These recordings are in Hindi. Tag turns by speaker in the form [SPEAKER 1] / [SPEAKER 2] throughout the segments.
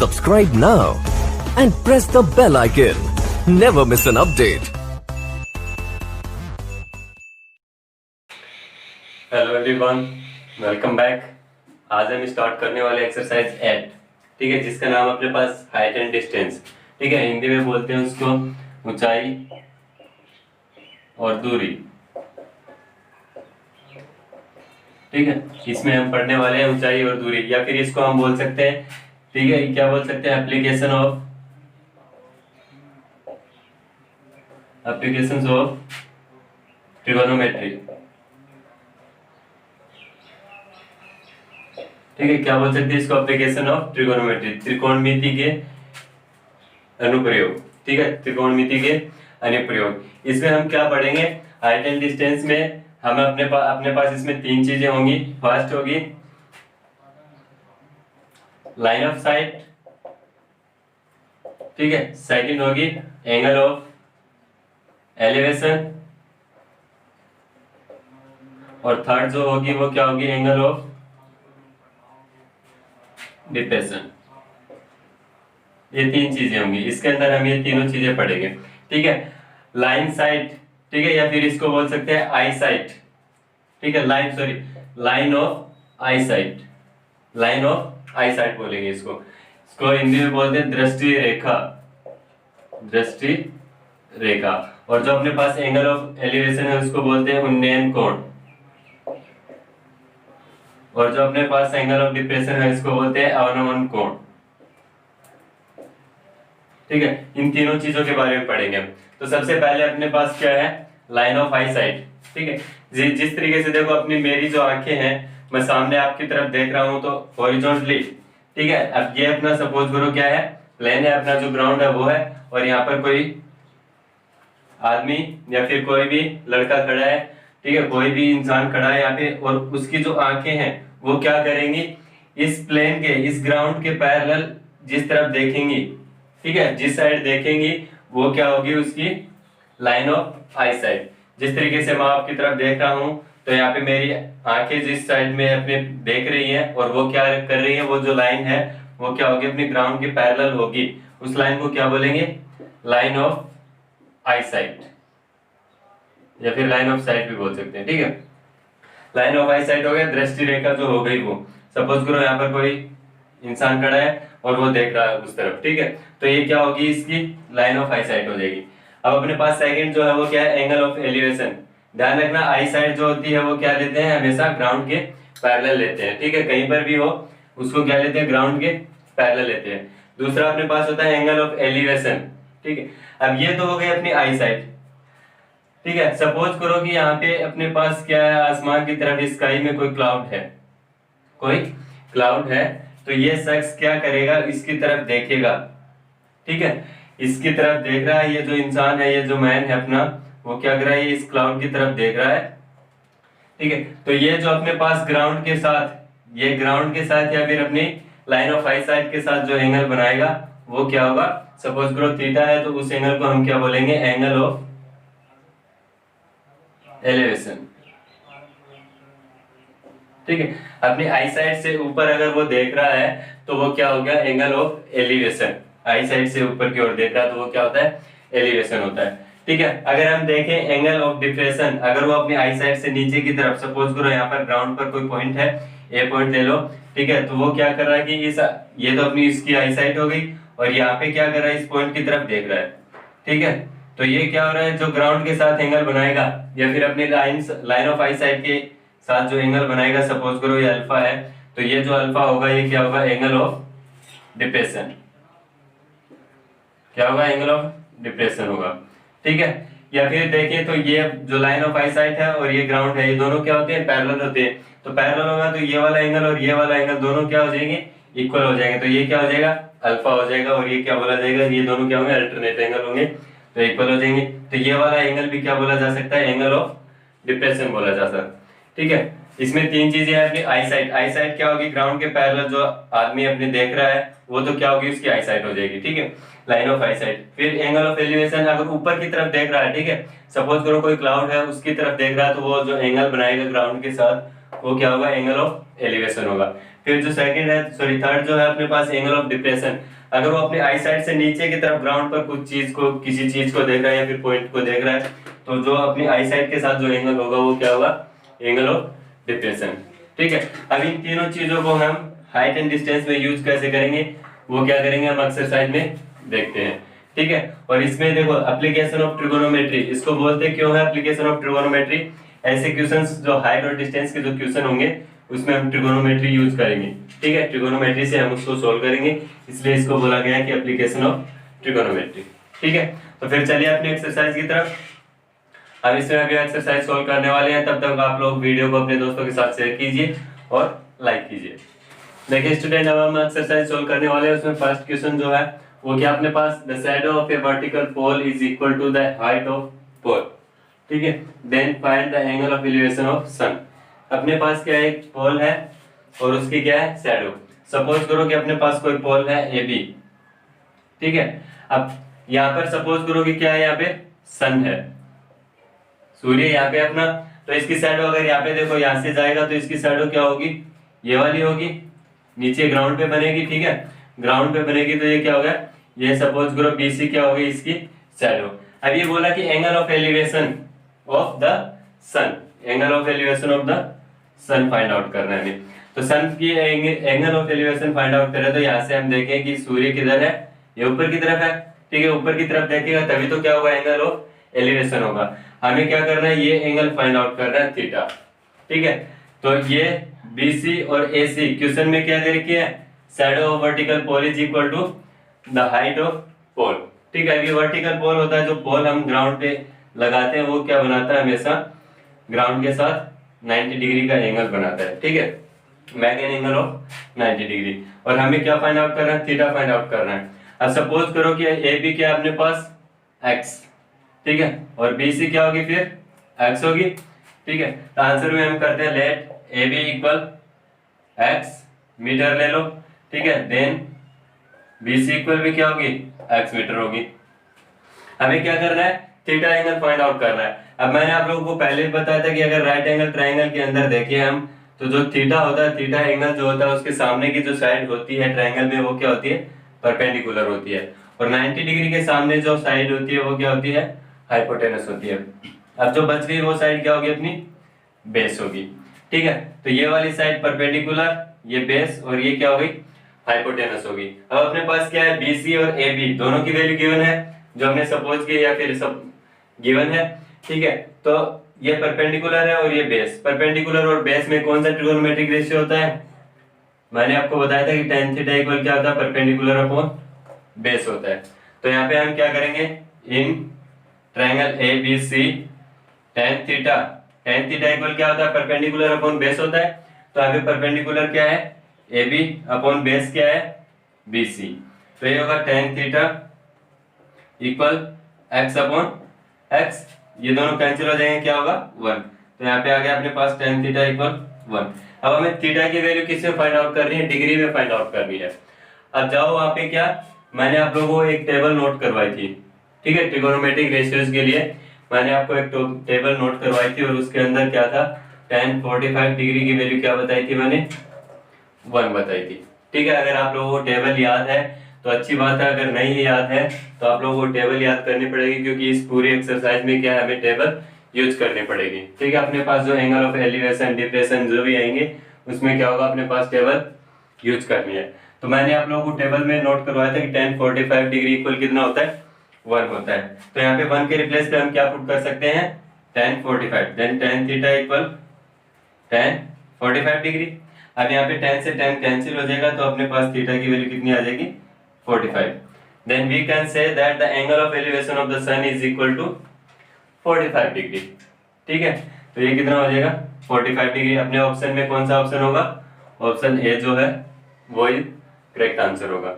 [SPEAKER 1] Subscribe now and press the bell icon. Never miss an update.
[SPEAKER 2] Hello everyone, welcome back. आज हम स्टार्ट करने वाले एक्सरसाइज 8, ठीक है, जिसका नाम अपने पास हाइट एंड डिस्टेंस, ठीक है, हिंदी में बोलते हैं उसको ऊंचाई और दूरी, ठीक है। इसमें हम पढ़ने वाले हैं ऊंचाई और दूरी, या फिर इसको हम बोल सकते हैं, ठीक है, क्या बोल सकते हैं, एप्लीकेशंस ऑफ ट्रिगोनोमेट्री, ठीक है। क्या बोल सकते हैं इसको, एप्लीकेशन ऑफ ट्रिगोनोमेट्री, त्रिकोणमिति के अनुप्रयोग, ठीक है, त्रिकोणमिति के अनुप्रयोग। इसमें हम क्या पढ़ेंगे, हाइट एंड डिस्टेंस में हम अपने पास इसमें तीन चीजें होंगी। फर्स्ट होगी लाइन ऑफ साइट, ठीक है। सेकंड होगी एंगल ऑफ एलिवेशन, और थर्ड जो होगी वो क्या होगी, एंगल ऑफ डिप्रेशन। ये तीन चीजें होंगी, इसके अंदर हम ये तीनों चीजें पढ़ेंगे, ठीक है। लाइन साइट, ठीक है, या फिर इसको बोल सकते हैं आई साइट, ठीक है, line of I site, line of I site बोलेंगे इसको हिंदी में बोलते हैं दृष्टि रेखा, दृष्टि रेखा। और जो अपने पास एंगल ऑफ एलिवेशन है उसको बोलते हैं उन्नयन कोण, और जो अपने पास एंगल ऑफ डिप्रेशन है इसको बोलते हैं अवनमन कोण, ठीक है। इन तीनों चीजों के बारे में पढ़ेंगे। तो सबसे पहले अपने पास क्या है, लाइन ऑफ आई साइट, ठीक है। जिस तरीके से देखो, अपनी मेरी जो आंखें हैं, मैं सामने आपकी तरफ देख रहा हूं तो हॉरिजॉन्टली, ठीक है। अब ये अपना सपोज करो क्या है, प्लेन है, अपना जो ग्राउंड है वो है, और यहाँ पर कोई आदमी या फिर कोई भी लड़का खड़ा है, ठीक है, कोई भी इंसान खड़ा है यहाँ पे, और उसकी जो आंखें हैं वो क्या करेंगी, इस प्लेन के, इस ग्राउंड के पैरेलल जिस तरफ देखेंगी, ठीक है, जिस साइड देखेंगी वो क्या होगी, उसकी लाइन ऑफ आई साइट। जिस तरीके से मैं आपकी तरफ देख रहा हूं तो यहाँ पे मेरी आंखें जिस साइड में अपने देख रही है, और वो क्या कर रही है, वो जो लाइन है वो क्या होगी, अपनी ग्राउंड के पैरेलल होगी। उस लाइन को क्या बोलेंगे, लाइन ऑफ आई साइट, या फिर लाइन ऑफ साइट भी बोल सकते हैं, ठीक है। लाइन ऑफ आई साइट हो गया, दृष्टि रेखा जो हो गई वो, सपोज करो यहाँ पर कोई इंसान खड़ा है और वो देख रहा है उस तरफ, ठीक है, तो ये क्या होगी, इसकी लाइन ऑफ आई साइट हो जाएगी। अब अपने पास सेकंड जो है वो क्या है, एंगल ऑफ एलिवेशन। ध्यान रखना, आई साइट जो होती है वो क्या लेते हैं, हमेशा ग्राउंड के पैरेलल लेते हैं, ठीक है, कहीं पर भी हो उसको क्या लेते हैं, ग्राउंड के पैरेलल लेते हैं। दूसरा अपने पास होता है एंगल ऑफ एलिवेशन, ठीक है। अब ये तो हो गई अपनी आई साइट, ठीक है। सपोज करो कि यहाँ पे अपने पास क्या है, आसमान की तरफ स्काई में कोई क्लाउड है, कोई क्लाउड है, तो ये शख्स क्या करेगा, इसकी तरफ देखेगा, ठीक है, इसकी तरफ देख रहा है। ये जो इंसान है, ये जो मैन है अपना, वो क्या कर रहा है, ये इस क्लाउड की तरफ देख रहा है, ठीक है। तो ये जो अपने पास ग्राउंड के साथ, ये ग्राउंड के साथ या फिर अपनी लाइन ऑफ आई साइट के साथ जो एंगल बनाएगा वो क्या होगा, सपोज करो थीटा है, तो उस एंगल को हम क्या बोलेंगे, एंगल ऑफ एलिवेशन, ठीक है। अपनी आई साइड से ऊपर अगर वो देख रहा है तो वो क्या हो गया, angle of elevation. I side से ऊपर की ओर देख रहा है तो वो क्या होता है, एलिवेशन होता है, ठीक है। अगर हम देखें एंगल ऑफ डिप्रेशन, अगर वो अपनी आई साइड से नीचे की तरफ, सपोज करो यहाँ पर ग्राउंड पर कोई पॉइंट है, ए पॉइंट ले लो, ठीक है, तो वो क्या कर रहा है कि ये तो अपनी इसकी आई साइड हो गई, और यहाँ पे क्या कर रहा है, इस पॉइंट की तरफ देख रहा है, ठीक है। तो ये क्या हो रहा है, जो ग्राउंड के साथ एंगल बनाएगा या फिर अपनी लाइन ऑफ आई साइड के साथ जो एंगल बनाएगा, सपोज करो ये अल्फा है, तो ये जो अल्फा होगा ये क्या होगा, एंगल ऑफ डिप्रेशन, क्या होगा, एंगल ऑफ डिप्रेशन होगा, ठीक है। या फिर देखिए तो ये जो लाइन ऑफ आई साइट है और ये ग्राउंड है, ये दोनों क्या होते हैं, पैरेलल होते हैं। तो पैरेलल होगा तो ये वाला एंगल और ये वाला एंगल दोनों क्या हो जाएंगे, इक्वल हो जाएंगे। तो ये क्या हो जाएगा, अल्फा हो जाएगा, और ये क्या बोला जाएगा, ये दोनों क्या होंगे, अल्टरनेट एंगल होंगे, तो इक्वल हो जाएंगे। तो ये वाला एंगल भी क्या बोला जा सकता है, एंगल ऑफ डिप्रेशन बोला जा सकता है, ठीक है। इसमें तीन चीजें हैं अपनी आई साइट। आई साइट क्या होगी, ग्राउंड के पैरेलल जो आदमी अपने देख रहा है वो तो क्या होगी, उसकी आई साइट हो जाएगी, ठीक है, लाइन ऑफ आई साइट। फिर एंगल ऑफ एलिवेशन, अगर ऊपर की तरफ देख रहा है, ठीक है, सपोज करो कोई क्लाउड है उसकी तरफ देख रहा है, तो वो जो एंगल बनाएगा ग्राउंड के साथ वो क्या होगा, एंगल ऑफ एलिवेशन होगा, फिर जो सेकंड है, सॉरी थर्ड जो है अपने पास एंगल ऑफ डिप्रेशन। अगर वो अपने आई साइड से नीचे की तरफ ग्राउंड पर कुछ चीज को, किसी चीज को देख रहा है या फिर पॉइंट को देख रहा है, तो जो अपनी आई साइड के साथ जो एंगल होगा वो क्या होगा, एंगल ऑफ डिप्रेशन। ठीक है, अब इन तीनों चीजों को हम हाइट एंड डिस्टेंस में यूज कैसे करेंगे, वो क्या करेंगे हम एक्सरसाइज में देखते हैं। ठीक है, और इसमें देखो एप्लीकेशन ऑफ ट्रिगोनोमेट्री, इसको बोलते क्यों है एप्लीकेशन ऑफ ट्रिगोनोमेट्री, ऐसे क्वेश्चंस जो हाइट और डिस्टेंस के जो क्वेश्चन होंगे उसमें हम ट्रिगोनोमेट्री यूज करेंगे। ठीक है, ट्रिगोनोमेट्री से हम उसको सोल्व करेंगे, इसलिए इसको बोला गया है कि एप्लीकेशन ऑफ ट्रिगोनोमेट्री। ठीक है, तो फिर चलिए अपने एक्सरसाइज की तरफ। अब इसमें अभी एक्सरसाइज सोल्व करने वाले हैं, तब तक आप लोग वीडियो को अपने दोस्तों के साथ शेयर कीजिए और लाइक कीजिए। देखिए स्टूडेंट, अब हम एक्सरसाइज सोल्व करने वाले हैं। उसमें फर्स्ट क्वेश्चन जो है वो क्या अपने पास, the shadow of a vertical pole is equal to the height of pole. ठीक है, then find the angle of elevation of sun. अपने पास क्या एक पोल है और उसकी क्या है शैडो। सपोज करो कि अपने पास कोई पोल है ए बी। ठीक है, अब यहाँ पर सपोज करो कि क्या है, यहाँ पे सन है, सूर्य यहाँ पे अपना, तो इसकी शैडो अगर यहाँ पे देखो यहाँ से जाएगा तो इसकी शैडो क्या होगी, ये वाली होगी, नीचे ग्राउंड पे बनेगी। ठीक है, ग्राउंड पे बनेगी तो ये क्या होगा, ये सपोज करो बीसी क्या होगी इसकी शैडो। अब ये बोला कि angle of elevation of the sun, angle of elevation of the sun find out करना है हमें। तो सन की angle of elevation find out करें तो यहाँ से हम देखें कि सूर्य किधर है, ये ऊपर की तरफ है। ठीक है, ऊपर की तरफ देखेगा तभी तो क्या होगा, एंगल ऑफ एलिवेशन होगा। हमें क्या करना है, ये एंगल फाइंड आउट करना है थीटा। ठीक है, तो ये बीसी और एसी क्वेश्चन में क्या दे रखी है, shadow of vertical pole is equal to the height of pole. ठीक है, ये वर्टिकल पोल होता है, जो पोल हम ग्राउंड पे लगाते हैं वो क्या बनाता है, हमेशा ग्राउंड के साथ 90 डिग्री का एंगल बनाता है। ठीक है, मैगन एंगल ऑफ 90 डिग्री। और हमें क्या फाइंड आउट करना है, थीटा फाइंड आउट करना है। अब सपोज करो कि ए बी क्या अपने पास एक्स, ठीक है, और बी सी क्या होगी, फिर एक्स होगी। ठीक है, तो आंसर में हम करते हैं let A B equal X, metre ले लो। ठीक है, देन बी सी इक्वल भी क्या होगी, एक्स मीटर होगी। हमें क्या करना है, थीटा एंगल फाइंड आउट करना है। अब मैंने आप लोगों को पहले भी बताया था कि अगर राइट एंगल ट्रायंगल के अंदर देखें हम, तो जो थीटा होता है, थीटा एंगल जो होता है उसके सामने की जो साइड होती है ट्रायंगल में वो क्या होती है, परपेंडिकुलर होती है। और 90 डिग्री के सामने जो साइड होती है वो क्या होती है, हाइपोटेनस होती है। अब जो बच गई वो साइड क्या होगी, अपनी बेस होगी। ठीक है, तो ये वाली साइड परपेंडिकुलर, ये बेस, और ये क्या होगी, हाइपोटेनस होगी। अब अपने पास क्या है, बीसी और ए बी दोनों की वैल्यू गिवन है, जो हमने सपोज की या फिर सब गिवन है। ठीक है, तो ये परपेंडिकुलर है और ये बेस। परपेंडिकुलर और बेस में कौन सा ट्रिगोनोमेट्रिक रेशियो होता है, मैंने आपको बताया था कि tan थीटा इक्वल क्या होता है, परपेंडिकुलर अपॉन बेस होता है। तो यहाँ पे हम क्या करेंगे, in triangle A B C tan theta equal क्या होता है, परपेंडिकुलर अपॉन बेस होता है। तो यहाँ पे परपेंडिकुलर क्या है, ए बी अपॉन बेस क्या है, बी सी। तो ये होगा tan theta equal x upon x, ये दोनों कैंसिल हो जाएंगे, क्या होगा 1। तो यहाँ पे आ गया अपने पास tan थीटा इक्वल 1। अब हमें थीटा की वैल्यू किस में फाइंड आउट करनी है, डिग्री में फाइंड आउट करनी है। अब जाओ वहां पे, क्या मैंने आप लोगों को एक टेबल नोट करवाई थी। ठीक है, ट्रिगोनोमेट्रिक रेशियोज के लिए मैंने आपको एक टेबल नोट करवाई थी और उसके अंदर क्या था, tan 45 डिग्री की वैल्यू क्या बताई थी मैंने, 1 बताई थी। ठीक है, अगर आप लोगों को टेबल याद है तो अच्छी बात है, अगर नहीं याद है तो आप लोगों को टेबल याद करनी पड़ेगी, क्योंकि इस पूरी एक्सरसाइज में क्या है, हमें टेबल यूज करनी पड़ेगी। ठीक है, अपने पास जो एंगल ऑफ एलिवेशन, डिप्रेशन जो भी आएंगे उसमें क्या होगा, अपने पास टेबल यूज करनी है। तो मैंने आप लोगों को टेबल में नोट करवाया था कि tan 45 डिग्री इक्वल कितना होता है, 1 होता है। तो यहाँ पे 1 के रिप्लेस पे हम क्या पुट कर सकते हैं, tan 45, then tan theta equal tan 45 degree. अब यहाँ पे tan से tan कैंसिल हो जाएगा, तो अपने पास थीटा की वैल्यू कितनी आ जाएगी, 45। Then we can say that the angle of elevation of the sun is equal to 45 degree. ठीक है, तो ये कितना हो जाएगा, 45 डिग्री। अपने ऑप्शन में कौन सा ऑप्शन होगा, ऑप्शन ए जो है वो ही करेक्ट आंसर होगा।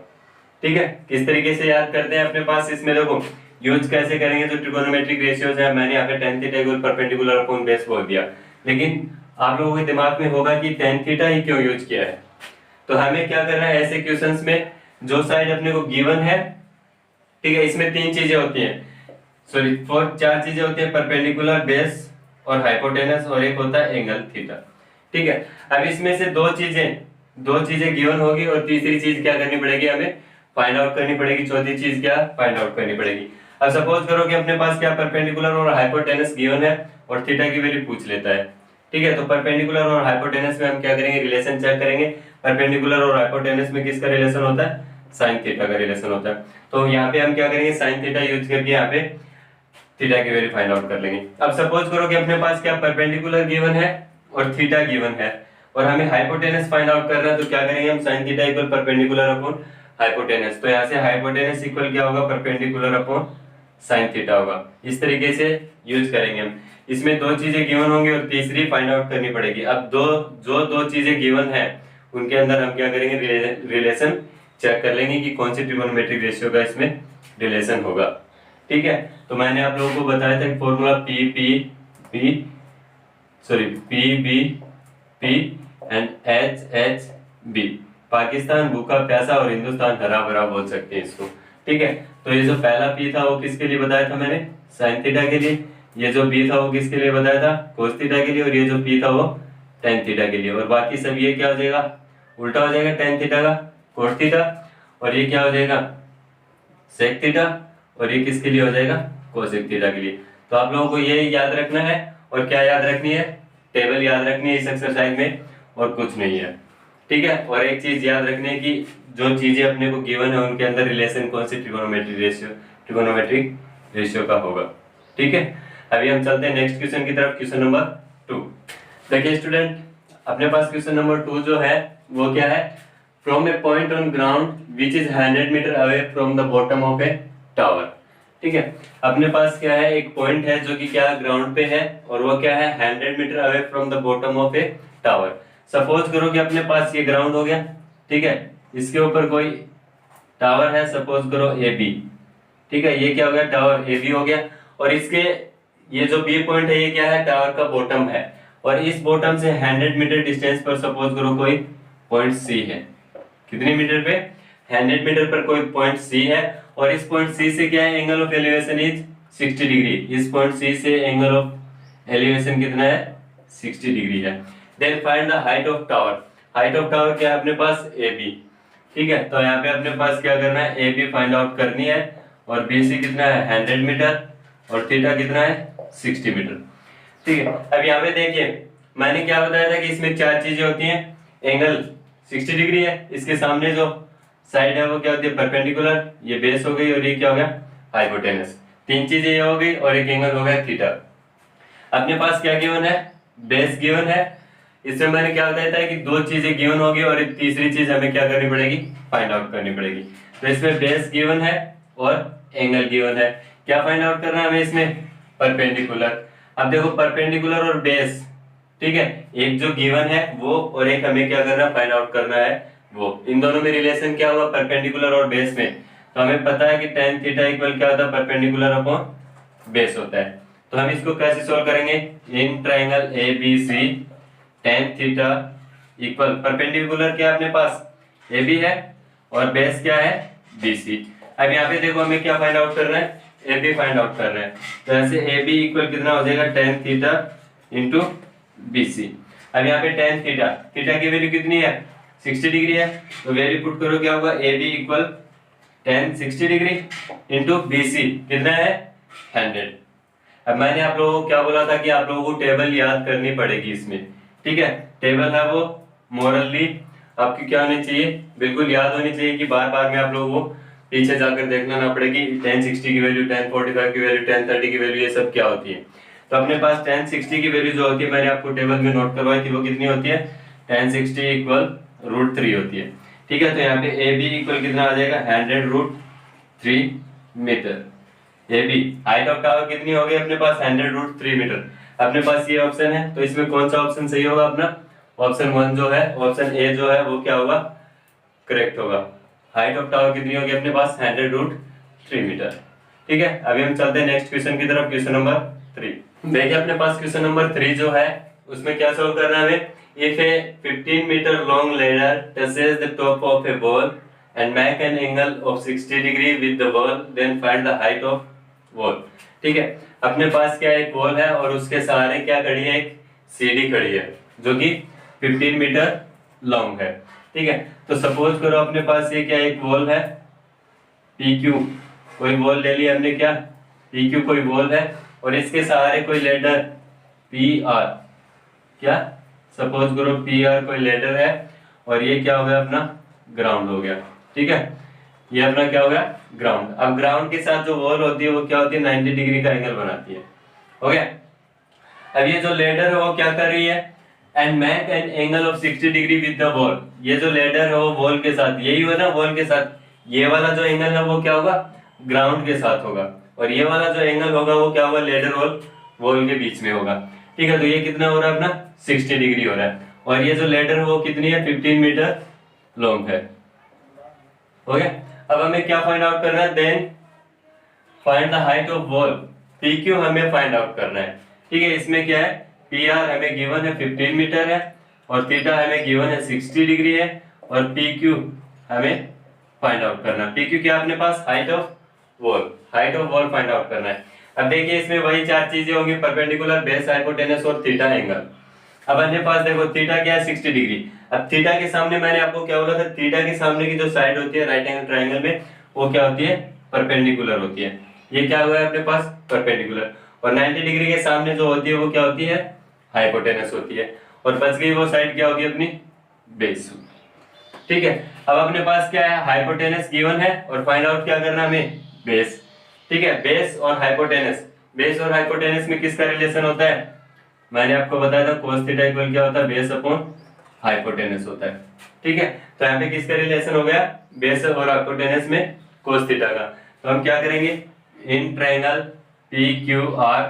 [SPEAKER 2] ठीक है, किस तरीके से याद करते हैं, अपने पास इसमें देखो यूज कैसे करेंगे, जो ट्रिगोनोमेट्रिक रेशियोज है, मैंने यहाँ पे tan theta equal perpendicular upon base बोल दिया, लेकिन आप लोगों के दिमाग में होगा कि tan थीटा ही क्यों यूज किया है। तो हमें क्या करना है, ऐसे क्वेश्चंस में जो साइड अपने को गिवन है, ठीक है, इसमें 3 चीजें होती हैं, सॉरी 4 चीजें होती हैं, परपेंडिकुलर, बेस और हाइपोटेनस, और एक होता है एंगल थीटा। ठीक है, अब इसमें से 2 चीजें दो चीजें गिवन होगी और तीसरी चीज क्या करनी पड़ेगी, हमें फाइंड आउट करनी पड़ेगी, चौथी चीज क्या फाइंड आउट करनी पड़ेगी। अब सपोज करो कि अपने पास क्या परपेंडिकुलर और हाइपोटेनस गिवन है और थीटा की वैल्यू पूछ लेता है। ठीक है, तो परपेंडिकुलर और हाइपोटेनस में हम क्या करेंगे, रिलेशन चेक करेंगे। परपेंडिकुलर और हाइपोटेनस में किसका रिलेशन होता है, साइन थीटा का रिलेशन होता है। तो यहाँ पे हम क्या करेंगे, साइन थीटा यूज करके यहाँ पे थीटा की वैल्यू फाइंड आउट कर लेंगे। अब सपोज करो कि अपने पास क्या परपेंडिकुलर गिवन है और थीटा गिवन है और हमें हाइपोटेनस फाइंड आउट करना है, तो क्या करेंगे हम, sine theta equal perpendicular upon hypotenuse. तो यहाँ से हाइपोटेनस इक्वल क्या होगा, परपेंडिकुलर अपॉन साइन थीटा होगा। इस तरीके से यूज करेंगे हम। इसमें दो चीजें गिवन होंगी और तीसरी फाइंड आउट करनी पड़ेगी। अब दो चीजें गिवन है उनके अंदर हम क्या करेंगे, रिलेशन चेक कर लेंगे कि कौन सी ट्रिगोनोमेट्रिक रेशियो का इसमें रिलेशन होगा। ठीक है, तो मैंने आप लोगों को बताया था कि formula P B P and H B. Pakistan भूखा प्यासा और हिंदुस्तान हरा भरा बोल सकते हैं इसको। ठीक है, तो ये जो पहला पी था वो किसके लिए बताया था मैंने, साइन थीटा के लिए। ये जो बी था वो किसके लिए बताया था, कोस थीटा के लिए। और ये जो पी था वो टेन थीटा के लिए। और बाकी सब ये क्या हो जाएगा, उल्टा हो जाएगा, टेन थीटा का कोस थीटा, और ये क्या हो जाएगा, सेक थीटा, और ये किसके लिए हो जाएगा, कोसेक थीटा के लिए। तो आप लोगों को ये याद रखना है। और क्या याद रखनी है, टेबल याद रखनी है इस एक्सरसाइज में, और कुछ नहीं है। ठीक है, और एक चीज याद रखनी है कि जो चीजें अपने को गिवन है उनके अंदर रिलेशन कौन सी ट्रिगोनोमेट्रिक रेशियो का होगा। ठीक है, अभी हम चलते हैं नेक्स्ट क्वेश्चन की तरफ, क्वेश्चन नंबर 2। देखिए स्टूडेंट, अपने पास क्वेश्चन नंबर 2 जो है वो क्या है, from a point on ground which is 100 metre away from the bottom of a tower. ठीक है, अपने पास क्या है, एक पॉइंट है जो कि क्या ग्राउंड पे है और वो क्या है 100 metre away from the bottom of a tower. Suppose करो कि अपने पास ये ग्राउंड हो गया। ठीक है, इसके ऊपर कोई टावर है, सपोज करो ए बी। ठीक है, ये क्या हो गया, टावर ए बी हो गया। और इसके ये जो बी पॉइंट है ये क्या है, टावर का बॉटम है। और इस बॉटम से 100 मीटर डिस्टेंस पर सपोज करो कोई पॉइंट सी है। कितने मीटर पे, 100 मीटर पर कोई पॉइंट सी है। और इस पॉइंट सी से क्या है, angle of elevation is 60 degree. इस पॉइंट सी से एंगल ऑफ एलिवेशन कितना है, 60 डिग्री है। Then find the height of tower. Height of tower क्या है अपने पास, ए बी। ठीक है, तो यहाँ पे अपने पास क्या करना है, ए बी फाइंड आउट करनी है। और बी सी कितना है, 100 मीटर, और थीटा कितना है, 60 मीटर। ठीक है, अब यहाँ पे देखिए मैंने क्या बताया था कि इसमें चार चीजें होती हैं। एंगल 60 डिग्री है, इसके सामने जो साइड है वो क्या होती है, परपेंडिकुलर, ये बेस हो गई, और ये क्या हो गया, हाइपोटेनस। तीन चीजें ये हो गई और एक एंगल हो गया थीटा। अपने पास क्या गिवन है, बेस गिवन है। इसमें मैंने क्या बताया था कि दो चीजें गिवन होगी और एक तीसरी चीज हमें क्या करनी पड़ेगी, फाइंड आउट करनी पड़ेगी। तो इसमें बेस गिवन है और एंगल गिवन है। क्या फाइंड आउट करना है हमें इसमें, परपेंडिकुलर। अब देखो परपेंडिकुलर और बेस, ठीक है, एक जो गिवन है वो और एक हमें क्या करना है, फाइंड आउट करना है वो। इन दोनों में रिलेशन क्या हुआ, परपेंडिकुलर और बेस में। तो हमें पता है कि tan थीटा इक्वल क्या होता है, परपेंडिकुलर अपॉन बेस होता है। तो हम इसको कैसे सोल्व करेंगे, in triangle A B C tan theta equal perpendicular क्या है अपने पास, ए बी है, और बेस क्या है, बी सी। अब यहाँ पे देखो हमें क्या फाइंड आउट करना है, ए बी फाइंड आउट करना है। तो ऐसे ए बी इक्वल कितना हो जाएगा, tan theta into B C. अब यहाँ पे tan थीटा, थीटा की वैल्यू कितनी है, 60 डिग्री है। तो वैल्यू पुट करो, क्या होगा, A B equal tan 60 degree into B C कितना है, 100। अब मैंने आप लोगों को क्या बोला था कि आप लोगों को टेबल याद करनी पड़ेगी इसमें। ठीक है, टेबल है वो मोरली आपकी क्या होनी चाहिए, बिल्कुल याद होनी चाहिए कि बार बार में आप लोगों को पीछे जाकर देखना ना पड़ेगी। tan 60 की वैल्यू, tan 45 की वैल्यू, tan 30 की वैल्यू, ये सब क्या होती है। तो अपने पास tan 60 की वैल्यू जो होती है मैंने आपको टेबल में नोट करवाई थी, वो कितनी होती है, tan 60 इक्वल √3 होती है। ठीक है, तो यहाँ पे ए बी इक्वल कितना आ जाएगा, 100√3 metre. A B height of tower कितनी हो गई अपने पास, 100√3 मीटर। अपने पास ये ऑप्शन है, तो इसमें कौन सा ऑप्शन सही होगा अपना, ऑप्शन 1 जो है, ऑप्शन ए जो है वो क्या होगा, करेक्ट होगा। हाइट ऑफ टावर कितनी होगी अपने पास, 100√3 मीटर। ठीक है, अभी हम चलते हैं नेक्स्ट क्वेश्चन की तरफ, क्वेश्चन नंबर 3। देखिए अपने पास क्वेश्चन नंबर 3 जो है उसमें क्या सॉल्व करना है हमें। If a 15 meter long ladder touches the top of a wall and make an angle of 60 degree with the wall, then find the height of wall। ठीक है, अपने पास क्या एक वॉल है और उसके सहारे क्या खड़ी है, एक सीढ़ी खड़ी है जो कि 15 मीटर लॉन्ग है। ठीक है। तो सपोज करो अपने पास ये क्या एक वॉल है पी क्यू, कोई वॉल ले लिया हमने, क्या पी क्यू कोई वॉल है, और इसके सहारे कोई लेडर पी आर, क्या सपोज करो पी आर कोई लेडर है, और ये क्या हो गया अपना ग्राउंड हो गया, ठीक है। ये अपना क्या हो गया ग्राउंड। अब ग्राउंड के साथ जो वॉल होती है वो क्या होती है 90 डिग्री का एंगल बनाती है, हो गया। अब ये जो लेडर है वो क्या कर रही है, and make an angle of 60 degree with the wall. ये जो लेडर है वो वॉल के साथ, यही हुआ ना वॉल के साथ, ये वाला जो एंगल है वो क्या होगा ग्राउंड के साथ होगा, और ये वाला जो एंगल होगा वो क्या होगा लेडर और वॉल के बीच में होगा, ठीक है। तो ये कितना हो रहा है अपना 60 डिग्री हो रहा है, और ये जो लेडर है वो कितनी है 15 मीटर लॉन्ग है, हो गया। अब हमें क्या फाइंड आउट करना है, then find the height of wall, P Q हमें फाइंड आउट करना है, ठीक है। इसमें क्या है पी आर हमें गिवन है 15 मीटर है, और थीटा हमें गिवन है 60 डिग्री है, और पी क्यू हमें फाइंड आउट करना है। पी क्यू क्या अपने पास height of wall, height of wall find out करना है। अब देखिए इसमें वही चार चीजें होंगी, परपेंडिकुलर, बेस, हाइपोटेनस और थीटा एंगल। अब अपने पास देखो थीटा क्या है 60 डिग्री। अब थीटा के सामने मैंने आपको क्या बोला था, थीटा के सामने की जो साइड होती है राइट एंगल ट्रायंगल में वो क्या होती है परपेंडिकुलर होती है। ये क्या हुआ है अपने पास परपेंडिकुलर, और 90 डिग्री के सामने जो होती है वो क्या होती है हाइपोटेनस होती है, और बच गई वो साइड क्या होगी अपनी बेस, ठीक है। अब अपने पास क्या है हाइपोटेनस गिवन है, और फाइंड आउट क्या करना हमें बेस, ठीक है। बेस और हाइपोटेनस, बेस और हाइपोटेनस में किसका रिलेशन होता है, मैंने आपको बताया था cos थीटा इक्वल क्या होता है बेस अपॉन हाइपोटेनस होता है, ठीक है। तो यहाँ पे किसका रिलेशन हो गया बेस और हाइपोटेनस में cos थीटा का। तो हम क्या करेंगे in triangle P Q R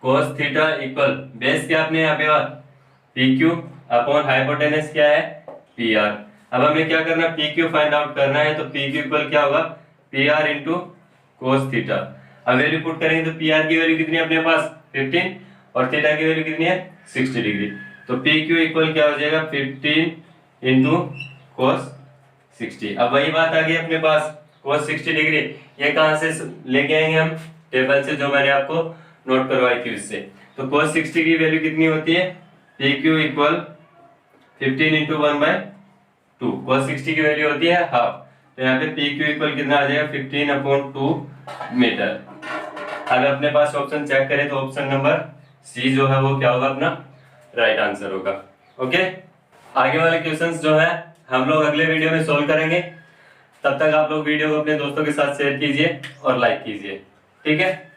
[SPEAKER 2] cos theta equal base क्या अपने यहाँ पे पी क्यू अपॉन हाइपोटेनस क्या है पी आर। अब हमें क्या करना है पी क्यू फाइंड आउट करना है, तो पी क्यू इक्वल क्या होगा P R into cos theta. अब वैल्यू पुट करेंगे तो पी आर की वैल्यू कितनी है अपने पास 15, और थीटा की वैल्यू कितनी है 60 डिग्री। तो पी क्यू इक्वल क्या हो जाएगा 15 इंटू कोस 60। अब वही बात आ गई अपने पास कोस 60 डिग्री, ये कहां से लेके आएंगे हम टेबल से जो मैंने आपको नोट करवाई थी उससे। तो कोस 60 की वैल्यू कितनी होती है पी क्यू इक्वल 15 इंटू 1/2, कोस 60 की वैल्यू होती है हाफ, तो यहाँ पे पी क्यू इक्वल कितना आ जाएगा 15/2 मीटर। अगर अपने पास ऑप्शन चेक करें तो ऑप्शन नंबर सी जो है वो क्या होगा अपना राइट आंसर होगा, ओके। आगे वाले क्वेश्चंस जो है हम लोग अगले वीडियो में सोल्व करेंगे, तब तक आप लोग वीडियो को अपने दोस्तों के साथ शेयर कीजिए और लाइक कीजिए, ठीक है।